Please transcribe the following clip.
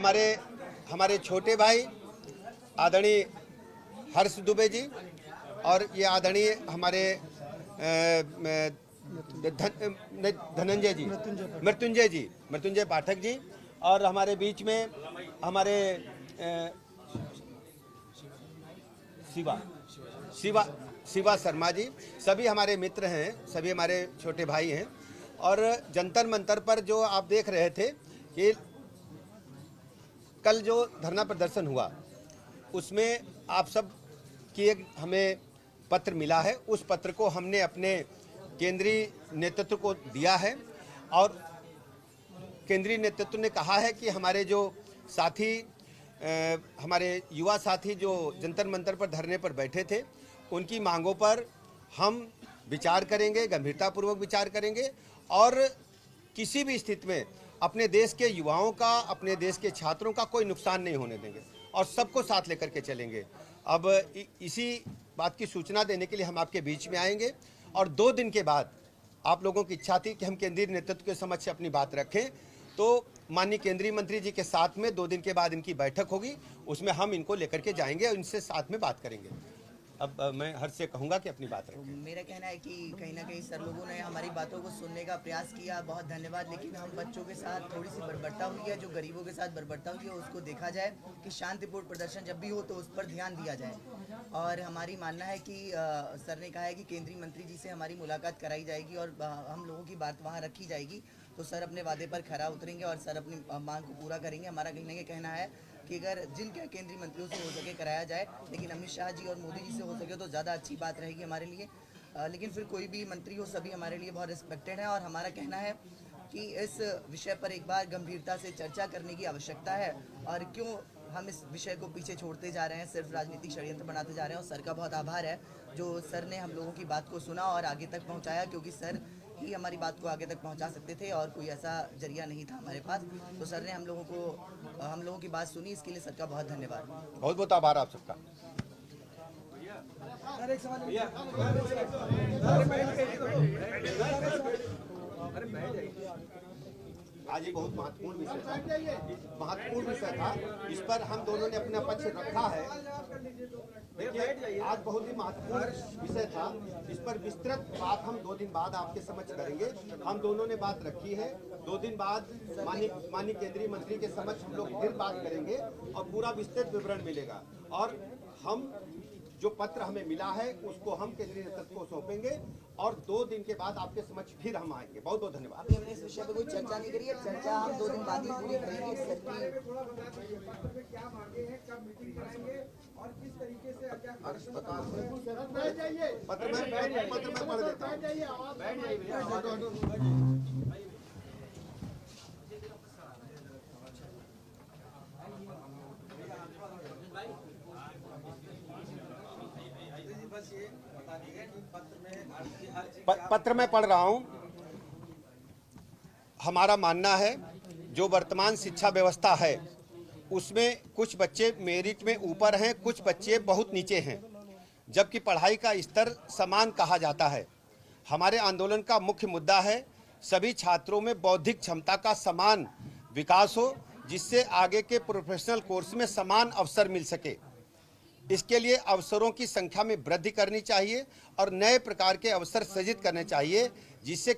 हमारे छोटे भाई आदरणीय हर्ष दुबे जी और ये आदरणीय हमारे मृत्युंजय पाठक जी और हमारे बीच में हमारे शिवा शर्मा जी, सभी हमारे मित्र हैं, सभी हमारे छोटे भाई हैं। और जंतर मंतर पर जो आप देख रहे थे कि कल जो धरना प्रदर्शन हुआ उसमें आप सब की एक हमें पत्र मिला है। उस पत्र को हमने अपने केंद्रीय नेतृत्व को दिया है और केंद्रीय नेतृत्व ने कहा है कि हमारे जो साथी हमारे युवा साथी जो जंतर मंतर पर धरने पर बैठे थे उनकी मांगों पर हम विचार करेंगे, गंभीरतापूर्वक विचार करेंगे और किसी भी स्थिति में अपने देश के युवाओं का, अपने देश के छात्रों का कोई नुकसान नहीं होने देंगे और सबको साथ लेकर के चलेंगे। अब इसी बात की सूचना देने के लिए हम आपके बीच में आएंगे और 2 दिन के बाद आप लोगों की इच्छा थी कि हम केंद्रीय नेतृत्व के समक्ष अपनी बात रखें, तो माननीय केंद्रीय मंत्री जी के साथ में 2 दिन के बाद इनकी बैठक होगी, उसमें हम इनको लेकर के जाएंगे और इनसे साथ में बात करेंगे। अब मैं हर्ष से कहूँगा कि अपनी बात रखें। मेरा कहना है कि कहीं ना कहीं सर लोगों ने हमारी बातों को सुनने का प्रयास किया, बहुत धन्यवाद। लेकिन हम बच्चों के साथ थोड़ी सी बर्बरता हुई है, जो गरीबों के साथ बर्बरता हुई है उसको देखा जाए कि शांतिपूर्ण प्रदर्शन जब भी हो तो उस पर ध्यान दिया जाए। और हमारी मानना है कि सर ने कहा है कि केंद्रीय मंत्री जी से हमारी मुलाकात कराई जाएगी और हम लोगों की बात वहाँ रखी जाएगी, तो सर अपने वादे पर खरा उतरेंगे और सर अपनी मांग को पूरा करेंगे। हमारा कहीं ना कहीं कहना है कि अगर जिनके केंद्रीय मंत्रियों से हो सके कराया जाए, लेकिन अमित शाह जी और मोदी जी से हो सके तो ज़्यादा अच्छी बात रहेगी हमारे लिए। लेकिन फिर कोई भी मंत्री हो, सभी हमारे लिए बहुत रिस्पेक्टेड है और हमारा कहना है कि इस विषय पर एक बार गंभीरता से चर्चा करने की आवश्यकता है। और क्यों हम इस विषय को पीछे छोड़ते जा रहे हैं, सिर्फ राजनीतिक षड्यंत्र बनाते जा रहे हैं। और सर का बहुत आभार है जो सर ने हम लोगों की बात को सुना और आगे तक पहुँचाया, क्योंकि सर ही हमारी बात को आगे तक पहुंचा सकते थे और कोई ऐसा जरिया नहीं था हमारे पास। तो सर ने हम लोगों की बात सुनी, इसके लिए सर का बहुत धन्यवाद। बहुत बहुत आभार आप सबका। आज ये बहुत महत्वपूर्ण विषय था, इस पर हम दोनों ने अपना पक्ष रखा है। देखिए आज बहुत ही महत्वपूर्ण विषय था, इस पर विस्तृत बात हम 2 दिन बाद आपके समक्ष करेंगे। हम दोनों ने बात रखी है, 2 दिन बाद माननीय केंद्रीय मंत्री के समक्ष हम लोग फिर बात करेंगे और पूरा विस्तृत विवरण मिलेगा। और हम जो पत्र हमें मिला है उसको हम केंद्रीय नेतृत्व को सौंपेंगे और 2 दिन के बाद आपके समक्ष फिर हम आएंगे। बहुत बहुत धन्यवाद। हमने इस विषय पर कोई चर्चा नहीं करी है, चर्चा हम 2 दिन बाद ही पूरी करेंगे। क्या मांगे हैं, कब मीटिंग कराएंगे और किस तरीके से पत्र में पढ़ देता पत्र में पढ़ रहा हूं। हमारा मानना है जो वर्तमान शिक्षा व्यवस्था है उसमें कुछ बच्चे मेरिट में ऊपर हैं, कुछ बच्चे बहुत नीचे हैं, जबकि पढ़ाई का स्तर समान कहा जाता है। हमारे आंदोलन का मुख्य मुद्दा है सभी छात्रों में बौद्धिक क्षमता का समान विकास हो, जिससे आगे के प्रोफेशनल कोर्स में समान अवसर मिल सके। इसके लिए अवसरों की संख्या में वृद्धि करनी चाहिए और नए प्रकार के अवसर सृजित करने चाहिए, जिससे